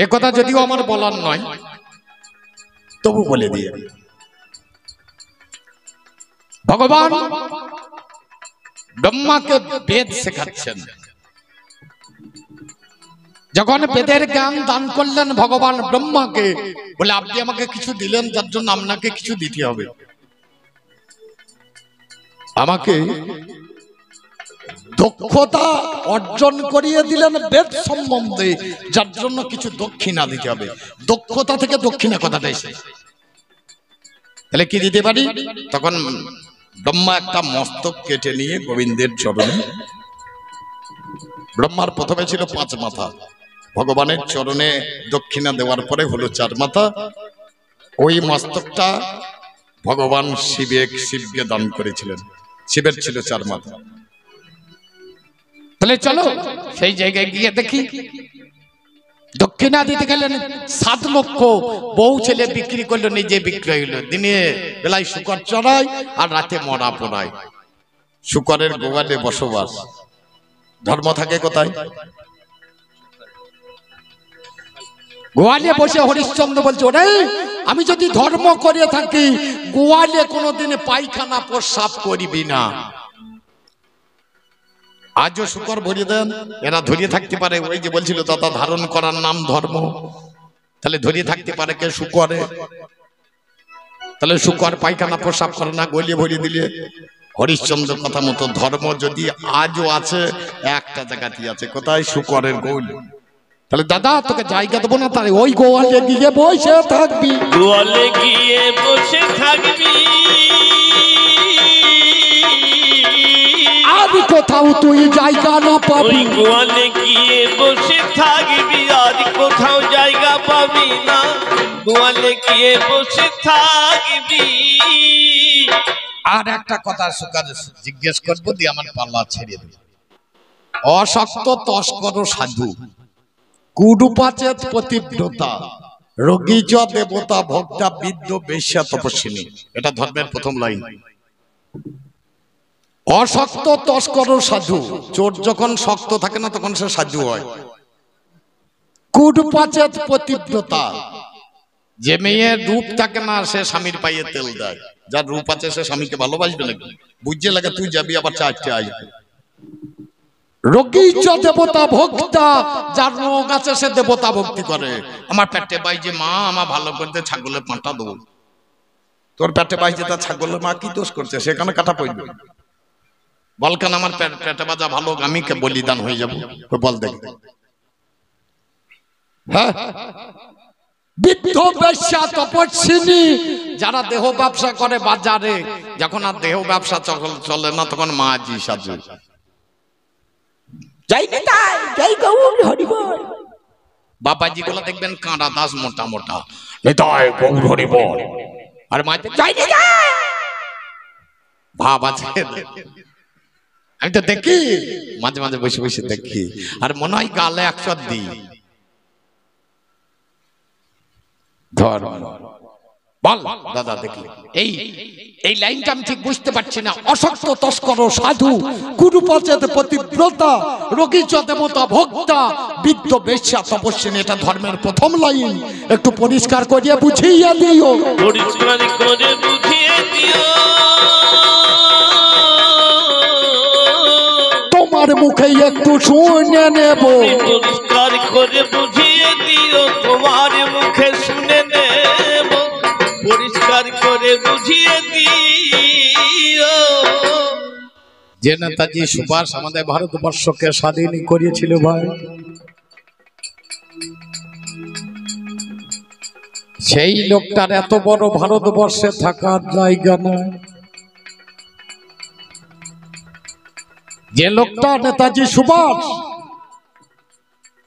C: এ কথা যদিও আমার বলার নয়, তবু বলে দিয়ে। ভগবান ব্রহ্মাকে বেদ শেখাচ্ছেন। যখন বেদের জ্ঞান দান করলেন ভগবান ব্রহ্মাকে, বলে আপনি আমাকে কিছু দিলেন, যার জন্য আপনাকে কিছু দিতে হবে। আমাকে দক্ষতা অর্জন করিয়ে দিলেন বেদ সম্বন্ধে, যার জন্য কিছু দক্ষিণা দিতে হবে। দক্ষতা থেকে দক্ষিণা কথাটা এসে, তাহলে কি দিতে পারি? তখন
A: ব্রহ্মা একটা মস্তক কেটে নিয়ে গোবিন্দের চরণে, ব্রহ্মার প্রথমে ছিল 5 মাথা, ভগবানের চরণে দক্ষিণা দেওয়ার পরে হলো 4 মাথা। ওই মস্তকটা ভগবান শিবকে দান করেছিলেন। শিবের ছিল 4 মাথা।
C: তাহলে চলো সেই জায়গায় গিয়ে দেখি। দক্ষিণা দিতে গেলেন 7 লক্ষ, বউ ছেলে বিক্রি করলো, নিজে বিক্রি হইলো। দিনে বেলায় শুকর চড়ায় আর রাতে মরা পোড়ায়।
A: শুকরের গোয়ালে বসবাস, ধর্ম থাকে কোথায়?
C: গোয়ালে বসে হরিশ্চন্দ্র বলছে, ওরে আমি যদি ধর্ম করে থাকি গোয়ালে কোনোদিন পায়খানা প্রস্রাব করিবি না।
A: আজও শুকর ভরিয়ে দেন, এরা ধরিয়ে থাকতে পারে। ওই যে বলছিল দাদা, ধারণ করার নাম ধর্ম, তাহলে ধরিয়ে থাকতে পারে কে? শুকরে। তাহলে শুকর পায়খানা প্রস্রাব করে না, গলিয়ে ভরিয়ে দিলে। হরিশ্চন্দ্র কথা মতো ধর্ম যদি আজও আছে, একটা জায়গাতেই আছে, কোথায়? শুকরের গোল।
C: তাহলে দাদা তোকে জায়গা দেবো না, তাহলে ওই গোয়ালে গিয়ে বসে থাকবি।
B: গোয়ালে গিয়ে বসে থাকবি,
C: আর কোথাও তুই জায়গা না পাবি।
B: ওই গোয়ালে গিয়ে বসে থাকবি, আর কোথাও জায়গা পাবি না। গোয়ালে গিয়ে বসে থাকবি।
C: আর একটা কথা শুকর জিজ্ঞেস করবো, দিয়ে আমার পাল্লা ছেড়ে দেবে। অশক্ত তস্কর সাধু, কুরূপাচেত পতিব্রতা,
A: রোগীচ দেবতা ভক্তা বিদ্য বেশ্যা তপস্বিনী। এটা ধর্মের প্রথম লাইন।
C: অশক্ত তস্কর সাধু, চোর যখন শক্ত থাকে না তখন সে সাধু হয়। কুরূপাচেত পতিব্রতা,
A: যে মেয়ের রূপ থাকে না সে স্বামীর পায়ে তেল দেয়। যার রূপ আছে সে স্বামীকে ভালোবাসবে নাকি? বুঝছে লাগে তুই যাবি আবার 4টে আসবে।
C: রোগীচ দেবতা ভক্তা, যার রোগ আছে সে দেবতা ভক্তি করে।
A: আমার পেটে বাইজে মা, আমার ভালো করতে ছাগলের পাঁটা দেবো। তোর পেটে বাইজে তার ছাগলের মা কি দোষ করছে? সেখানে কাটা পড়বে। বলকান আমার পেটে বাজা ভালো, আমি কে বলিদান হয়ে যাবো? বল দেখ।
C: হ্যাঁ, বৃদ্ধ বেশ্যা তপস্বিনী, যারা দেহ ব্যবসা করে বাজারে,
A: যখন আর দেহ ব্যবসা চলে না তখন মাঝি সাজু। বাবাজি গুলো দেখবেন কাঁড়া দাস মোটা মোটা, গৌর হরি বল। আর মাঝে ভাব আছে। আমি তো দেখি মাঝে মাঝে বসে বসে দেখি, আর মনে হয় গালে 100 দিই। ধর বল দাদা দেখি।
C: এই লাইনটা আমি ঠিক বুঝতে পারছি না। অশক্ত তস্কর সাধু, কুরূপাচেত পতিব্রতা, রোগীচ দেবতা ভক্তা, বৃদ্ধ বেশ্যা তপস্বিনী, এটা ধর্মের প্রথম লাইন। একটু পরিষ্কার করিয়ে বুঝিয়ে দিও।
B: পরিষ্কার করে বুঝিয়ে দিও।
C: তোমার মুখে একটু শুনে নেব।
B: পরিষ্কার করে বুঝিয়ে দিও, তোমার মুখে শুনে নেব। পরিষ্কার করে বুঝিয়ে দিও।
C: যে নেতাজি সুভাষ আমাদের ভারতবর্ষকে স্বাধীন করেছিল ভাই, সেই লোকটার এত বড় ভারতবর্ষে থাকার জায়গা নয়। যে লোকটা নেতাজি সুভাষ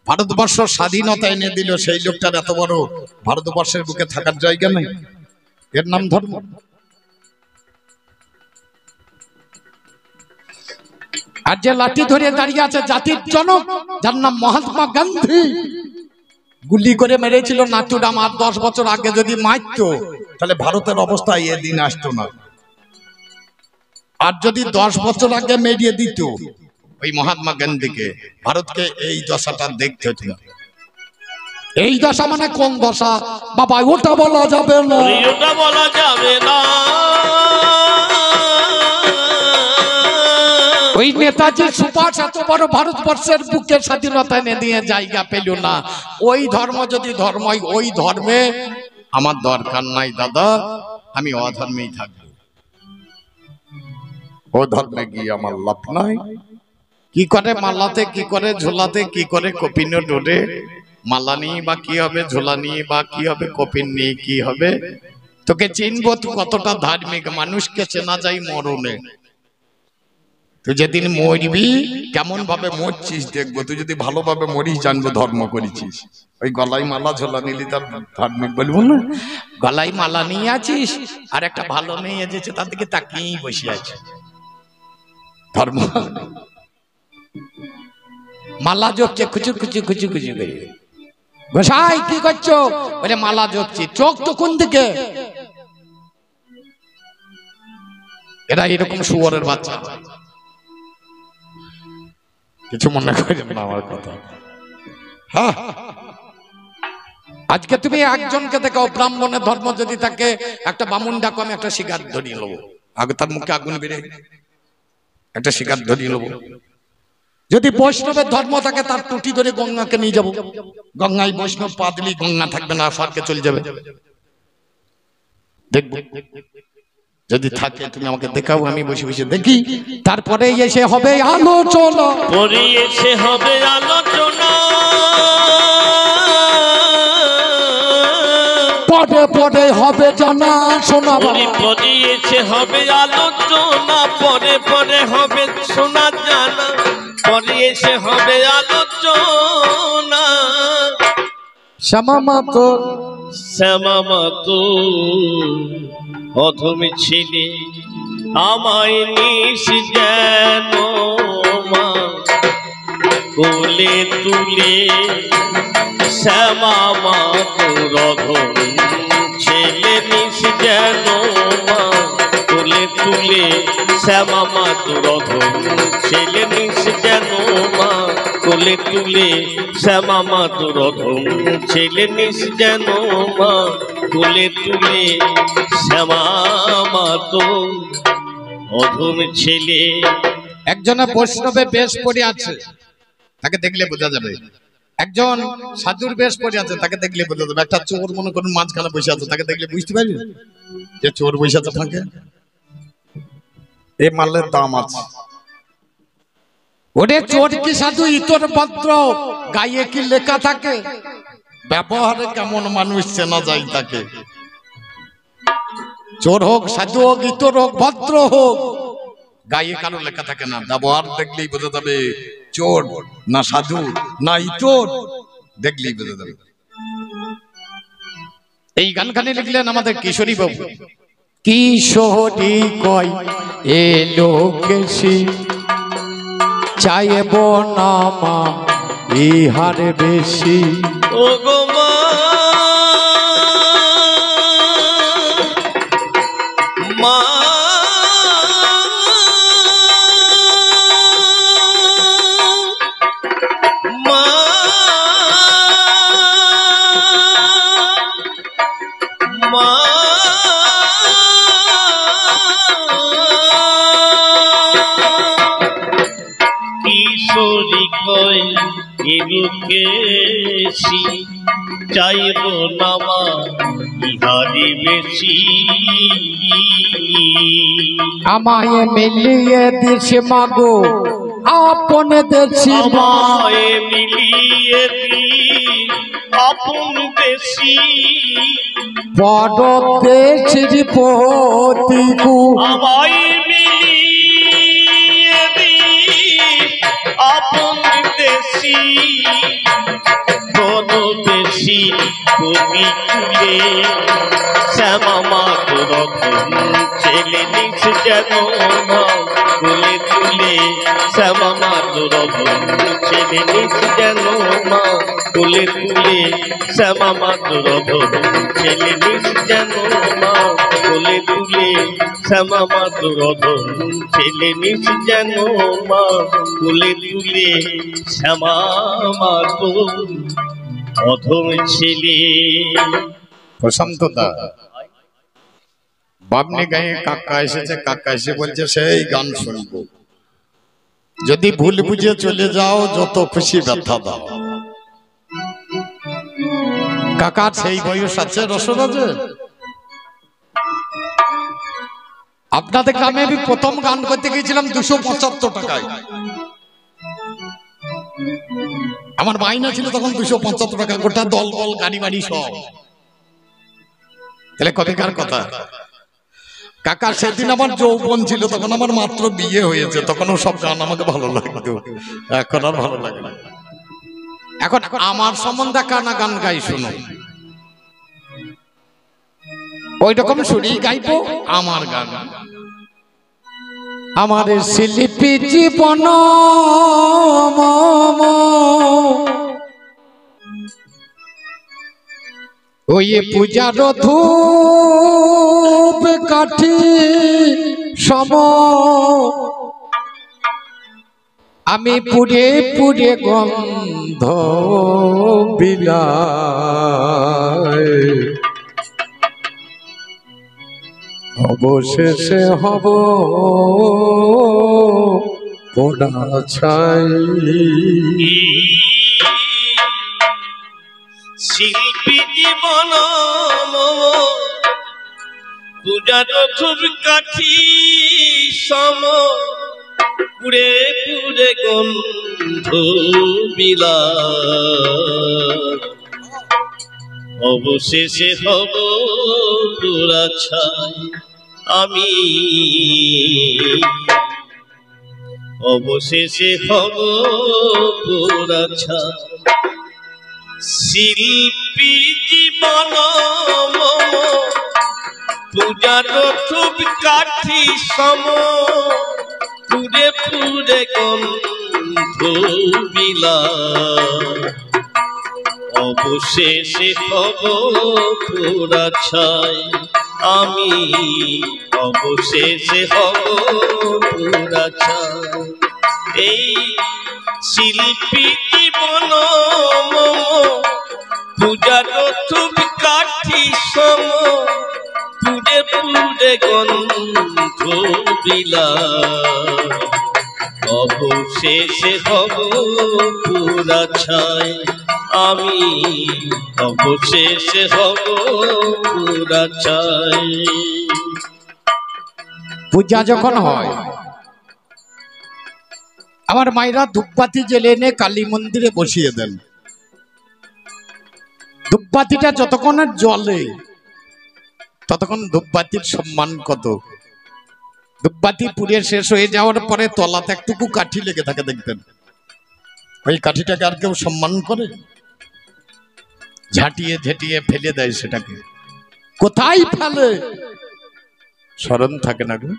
A: ভারতবর্ষ স্বাধীনতা এনে দিল, সেই লোকটার এত বড় ভারতবর্ষের বুকে থাকার জায়গা নেই। এর নাম ধর্ম।
C: আর যে লাঠি ধরে দাঁড়িয়ে আছে জাতির জনক, যার নাম মহাত্মা গান্ধী, গুলি করে মেরেছিল নাথুরাম। আর 10 বছর আগে যদি মারতো
A: তাহলে ভারতের অবস্থা এদিন আসতো না।
C: আর যদি 10 বছর আগে মেরিয়ে দিত
A: ওই মহাত্মা গান্ধীকে, ভারতকে এই দশাটা দেখতে হতো না।
C: এই দশা মানে কোন দশা বাবা? ওটা বলা যাবে না,
B: ওটা বলা যাবে না।
C: ওই নেতাজি সুভাষ এত বড় ভারতবর্ষের বুকে স্বাধীনতা এনে দিয়ে জায়গা পেল না। ওই ধর্ম যদি ধর্ম হয়, ওই ধর্মে
A: আমার দরকার নাই দাদা, আমি অধর্মেই থাকবো। ও ধর্মে গিয়ে আমার লাভ নাই। কি করে মালাতে, কি করে ঝোলাতে, কি করে কপিনে ডোরে। মালা নিয়ে বা কি হবে, ঝোলা নিয়ে বা কি হবে, কপিন নিয়ে কি হবে?
C: তোকে চিনবো তুই কতটা ধার্মিক, মানুষকে চেনা যায় মরণে। তুই যেদিন মরবি কেমন ভাবে মরছিস দেখবো, তুই যদি ভালোভাবে মরিস জানবো ধর্ম করেছিস। ওই গলায় মালা ঝোলা নিলি তার ধার্মিক বলবো না? গলায় মালা নিয়ে আছিস আর একটা ভালো মেয়ে এসেছে তার দিকে তাকিয়েই বসে আছে, ধর্ম। মালা জপছে খুচু খুচু খুচু খুচু করে। গোসাই কি করছো? বলে মালা জপছি। চোখ তো কোন দিকে? এরা এরকম শুয়োরের বাচ্চা। কিছু মনে করেন না আমার কথা। হ্যাঁ, আজকে তুমি একজনকে দেখাও ব্রাহ্মণের ধর্ম যদি থাকে, একটা বামুন ডাকো, আমি একটা শিকার ধরিয়ে নেবো, আগে তার মুখে আগুন বেড়ে একটা শিকার ধরিয়ে নেবো। যদি বৈষ্ণবের ধর্ম থাকে তার টুটি ধরে গঙ্গাকে নিয়ে যাবো, গঙ্গায় বৈষ্ণব পা দিলেই গঙ্গা থাকবে না, স্বর্গে চলে যাবে। দেখবো যদি থাকে, তুমি আমাকে দেখাও, আমি বসে বসে দেখি। তারপরে এসে হবে আলোচনা,
B: পরে এসে হবে আলোচনা,
C: পরে পরে হবে জানা শোনা।
B: পরে এসে হবে আলোচনা, পরে পরে হবে শোনা জানা, পরে এসে হবে আলোচনা।
C: শ্যামা মাতো,
B: শ্যামা মাতো অধম ছিলে আমায় নিস যেন মা কোলে তুলে। শ্যামা মাতোর অধম ছেলে নিস যেন মা কোলে তুলে। শ্যামা মাতোর অধম ছেলে নিস যেন মা কোলে তুলে। শ্যামা মাতোর অধম ছেলে নিস যেন মা কোলে তুলে। শ্যামা মাতো অধম ছেলে।
C: একজনের বৈষ্ণবে বেশ পড়ে আছে, তাকে দেখলে বোঝা যাবে। একজন সাধুর বেশ পড়ে আছে, তাকে দেখলে বোঝা যাবে। একটা চোর মনে করুন মাঝখানে বসে আছে, তাকে দেখলে বুঝতে পারবি যে চোর বসে আছে ফাঁকে। এই মালের দাম আছে। ওরে চোর কি সাধু ইতর ভদ্র, গায়ে কি লেখা থাকে? ব্যবহারে কেমন মানুষ চেনা যায় তাকে। চোর হোক, সাধু হোক, ইতর হোক, ভদ্র হোক, গায়ে কারো লেখা থাকে না। ব্যবহার দেখলেই বোঝা যাবে চোর না সাধু না ইতর, দেখলেই বোঝা যাবে। এই গানখানি লিখলেন আমাদের কিশোরী বাবু। কিশোরী কয় এলো কেশি, চাইব না মা ইহার বেশি।
B: ও গো মা মা মা মা কিশোরী কয় এরুকেশি, চাইব না মা ইহারি বেশি।
C: আমায় মিলিয়ে দিস মাগো আপন দেশি,
B: আমায় মিলিয়ে দিস আপন দেশি।
C: বড় দেশের পতিকু,
B: আমায় মিলিয়ে দিস আপন দেশি। বড় দেশি কবি তুলে। শ্যামা মাতোর অধম ছেলে নিস যেন মা কোলে তুলে। শ্যামা মাতোর অধম ছেলে নিস যেন মা কোলে তুলে। শ্যামা মাতোর অধম ছেলে নিস যেন মা কোলে তুলে। শ্যামা মাতোর অধম ছেলে নিস যেন মা কোলে তুলে। শ্যামা মাতো অধম ছেলে।
C: প্রশান্ত দা বাবনি গায়ে কাকা এসেছে, কাকা এসে বলছে সেই গান শুনবো। যদি ভুল বুঝে চলে যাও যত খুশি ব্যথা দাও। কাকার সেই বয়স আছে রসরাজে। আপনাদের গ্রামে আমি প্রথম গান করতে গিয়েছিলাম 275 টাকায়। আমার মাইনা ছিল তখন 275 টাকা, গোটা দল বল গাড়ি বাড়ি সব। তাহলে কবেকার কথা? কাকা সেদিন আমার যৌবন ছিল, তখন আমার মাত্র বিয়ে হয়েছে, তখনও সব গান আমাকে ভালো লাগতো, এখন আর ভালো লাগে না। এখন আমার সম্বন্ধে কানা গান গাই, শুনো, ওই রকম সুরেই গাইবো আমার গান। আমার শিল্পী জীবন ওই পূজার ধূপ কাঠি সম, আমি পুড়ে পুড়ে গন্ধ বিলায়, অবশেষে হব পোড়া ছাই।
B: শিল্পী জীবন পূজার ধূপ কাঠি সম, পুড়ে পুড়ে গন্ধ বিলায়, অবশেষে হব পোড়া ছাই আমি, অবশেষে হব পোড়া ছাই। শিল্পী জীবন পূজার ধূপ কাঠি সম, পুড়ে পুড়ে গন্ধ বিলায়, অবশেষে হব পোড়া ছাই আমি, অবশেষে হব পোড়া ছাই। এই শিল্পী জীবন পূজার ধূপ কাঠি সম, পুড়ে পুড়ে গন্ধ বিলায়, অবশেষে হব পোড়া ছাই আমি, অবশেষে হব পোড়া ছাই।
C: পূজা যখন হয়, আমার মায়েরা ধূপবাতি জ্বেলে এনে কালী মন্দিরে বসিয়ে দেন। ধূপবাতিটা যতক্ষণ জ্বলে ততক্ষণ ধূপবাতির সম্মান কত। ধূপবাতি পুড়িয়ে শেষ হয়ে যাওয়ার পরে তলাতে একটুকু কাঠি লেগে থাকে, দেখবেন ওই কাঠিটাকে আর কেউ সম্মান করে? ঝাঁটিয়ে ঝেঁটিয়ে ফেলে দেয় সেটাকে। কোথায় ফেলে? স্মরণ থাকে না গো।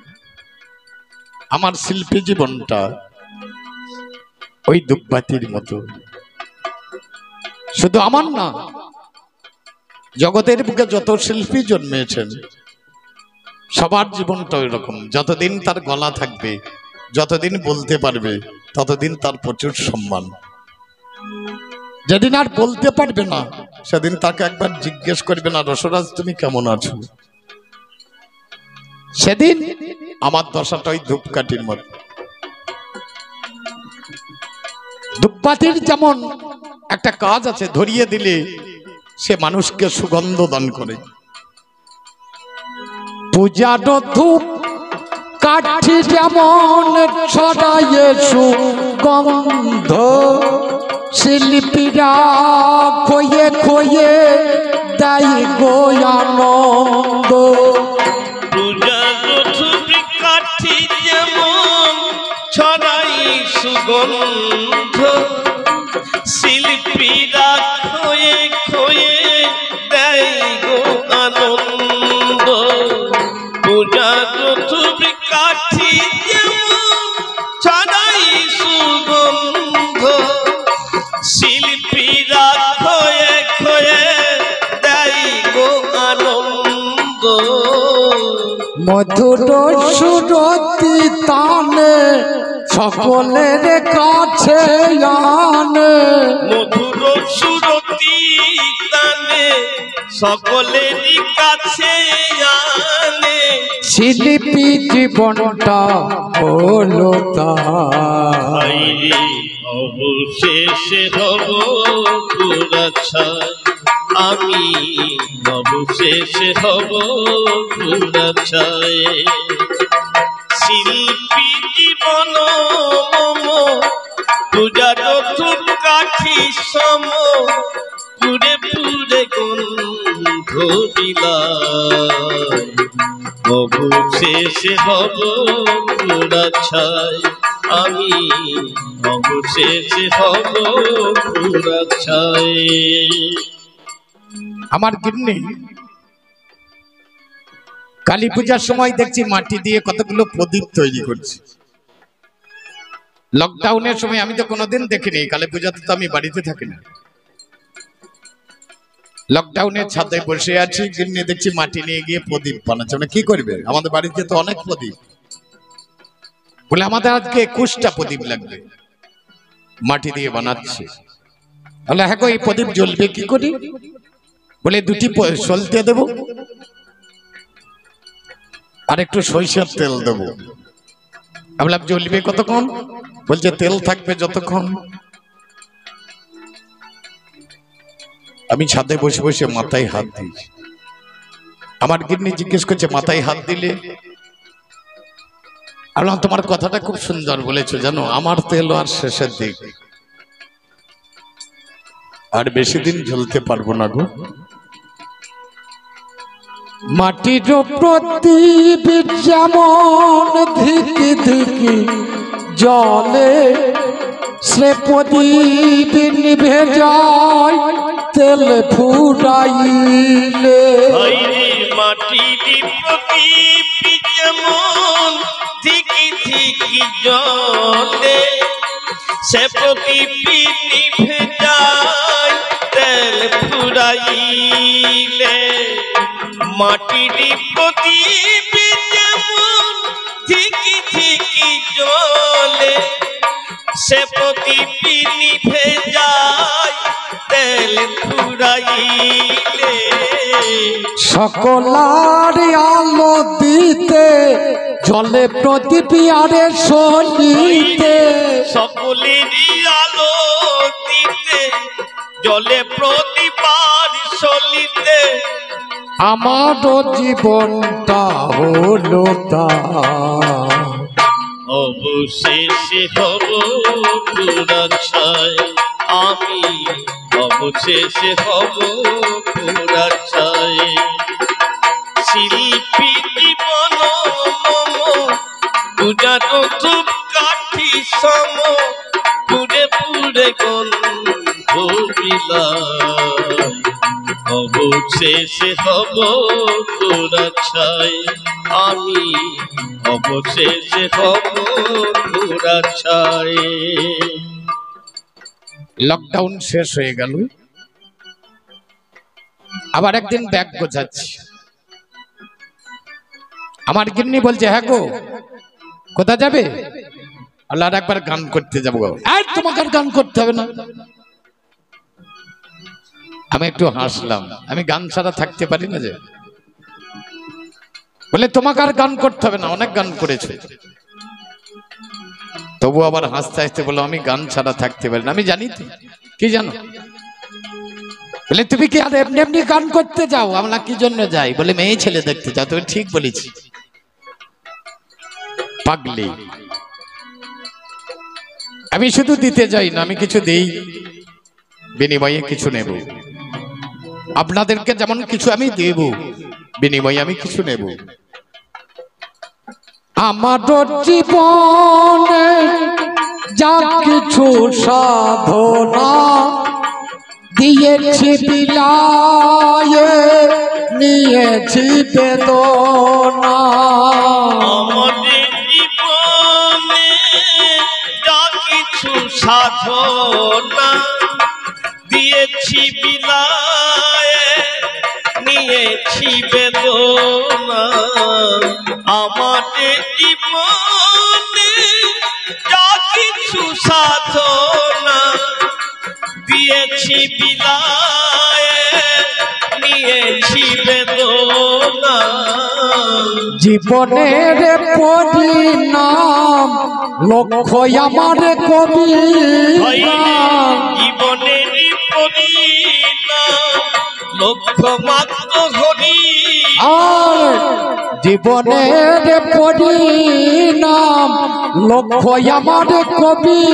C: আমার শিল্পী জীবনটা ওই ধূপবাতির মতো। শুধু আমার না, জগতের বুকে যত শিল্পী জন্মেছেন সবার জীবনটা ওই রকম। যতদিন তার গলা থাকবে, যতদিন বলতে পারবে, ততদিন তার প্রচুর সম্মান। যেদিন আর বলতে পারবে না, সেদিন তাকে একবার জিজ্ঞেস করবে না, রসরাজ তুমি কেমন আছো? সেদিন আমার দশাটা ওই ধূপকাঠির মতো। ধূপবাতির যেমন একটা কাজ আছে, ধরিয়ে দিলে সে মানুষকে সুগন্ধ দান করে। পূজার ধূপ কাঠি যেমন ছড়ায় সুগন্ধ, শিল্পীরা খয়ে খয়ে দেয় গো আনন্দ।
B: পূজার ধূপ কাঠি যেমন ছড়াই সুগন্ধ, শিল্পীরা খয়ে খয়ে দেয় গো আনন্দ। পূজার ধূপ কাঠি যেমন ছড়াই সুগন্ধ, শিল্পীরা খয়ে খয়ে দেয় গো আনন্দ।
C: মধুর সুরতি তানে সকলের কাছে আনে,
B: মধুর সুরতি তানে সকলেরই কাছে আনে।
C: শিল্পী জীবনটা হলো তাই,
B: অবশেষে হব পোড়া ছাই আমি, অবশেষে হব পোড়া ছাই। শিল্পী জীবন পূজার ধূপ কাঠি সম, পুড়ে পুড়ে গন্ধ বিলায় অবশেষে হব পুরা ছাই আমি অবশেষে হব পুরা ছাই
C: আমার গিন্নি কালী পূজার সময় দেখছি মাটি দিয়ে কতগুলো প্রদীপ তৈরি করছে। লকডাউনের সময় আমি তো কোনোদিন দেখিনি, কালী পূজাতে তো আমি বাড়িতে থাকি না। লকডাউনের ছাদে বসে আছি, গিন্নি দেখছি মাটি নিয়ে গিয়ে প্রদীপ বানাচ্ছে। মানে কি করবে, আমাদের বাড়িতে তো অনেক প্রদীপ, বলে আমাদের আজকে 21টা প্রদীপ লাগবে, মাটি দিয়ে বানাচ্ছে। বলে হ্যাঁ গো, এই প্রদীপ জ্বলবে কি করি? বলে দুটি সলতে দেব আর একটু সরিষার তেল দেবো। আমি বললাম জ্বলবে কতক্ষণ? বলছে তেল থাকবে যতক্ষণ। আমি ছাদে বসে বসে মাথায় হাত দিই। আমার গিন্নি জিজ্ঞেস করছে মাথায় হাত দিলে? আমি বললাম তোমার কথাটা খুব সুন্দর বলেছো, জানো আমার তেল আর শেষের দিক, আর বেশি দিন জ্বলতে পারবো না গো। মাটির প্রদীপ যেমন ধিকি ধিকি জলে, সে প্রদীপ নিভে যায় তেল ফুরাইলে।
B: মাটির প্রদীপ যেমন ধিকি ধিকি জলে, সে প্রদীপ নিভে যায় তেল ফুরাইলে। মাটির প্রদীপ যেমন ধিকি ধিকি জলে, সে প্রদীপ নিভে যায় তেল ফুরাইলে।
C: সকলার আলো দিতে জলে প্রদীপ আরে সলিতে,
B: সকলেরই আলো দিতে জলে প্রদীপ আর সলিতে।
C: আমারও জীবনটা হলো তা,
B: অবশেষে হব পুরা ছাই আমি অবশেষে হব পুরা ছাই। শিল্পী জীবন মম পূজানো ধূপ কাঠি সম, পুড়ে পুড়ে গন্ধ বিলায় অবশেষে হব পুরা ছাই আমি অবশেষে হব পুরা ছাই।
C: লকডাউন শেষ হয়ে গেল, আবার একদিন ব্যাগ গোছাচ্ছি। আমার গিন্নি বলছে হ্যাঁ গো কোথা যাবে? আল্লাহ একবার গান করতে যাবো। আর তোমাকে আর গান করতে হবে না। আমি একটু হাসলাম, আমি গান ছাড়া থাকতে পারি না যে। বলে তোমাকে আর গান করতে হবে না, অনেক গান করেছে। তবু আবার হাসতে হাসতে বলো আমি গান ছাড়া থাকতে পারি না। আমি জানি তো, কি জানো? বলে তুমি কি আর এমনি এমনি গান করতে যাও? আমরা কি জন্য যাই? বলে মেয়ে ছেলে দেখতে যাও। তুমি ঠিক বলেছি, পাগলি। আমি শুধু দিতে যাই না, আমি কিছু দেই, বিনিময়ে কিছু নেব। আপনাদেরকে যেমন কিছু আমি দেব, বিনিময়ে আমি কিছু নেব। আমার জীবনে যা কিছু সাধনা দিয়েছি বিলায়ে, নিয়েছি বেদনা।
B: আমাদের জীবনে যা কিছু সাধনা দিয়েছি বিলায়ে, নিয়েছি বেদনা। আমাদের জীবনে যা কিছু সাধনা দিয়েছি বিলায়ে, নিয়েছি বেদনা।
C: জীবনের পরিণাম লক্ষ্য আমার কবি,
B: জীবনের পরিণাম লক্ষ্য মাত্র হরি।
C: আর জীবনের পরিণাম লক্ষ্য আমার কবি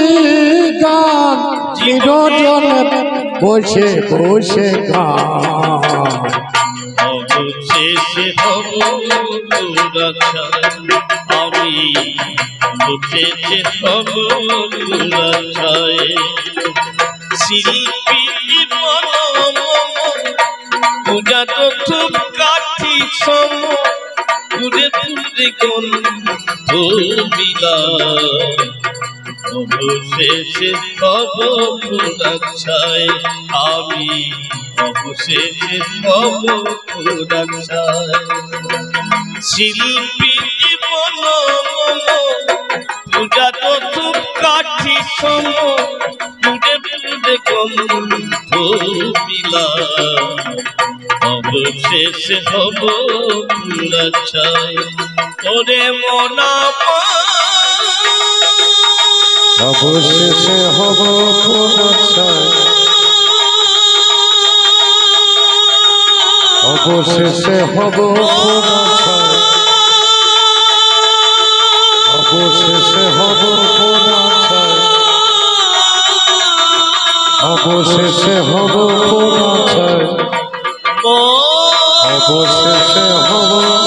C: গান, চিরজন বসে বসে গান।
B: অবশেষে হব দুরাশায় আমি অবশেষে হব দুরাশায় শিল্পী মন পূজা তো খুব কাঠি সম ঘুরে ঘুরে গন্ধ বিলা অবশেষে হব দুরাশায় আমি অবশেষে হব দুরাশায় শিল্পী মন পূজা তো খুব কাঠি সম ঘুরে ঘুরে গন্ধ বিলা অবশেষে হব দুরাশায় ওরে মনা
D: অবশেষে হব দুরাশায় অবশেষে হব দুরাশায় অবশেষে হব দুরাশায় অবশেষে হব দুরাশায় অবশেষে হব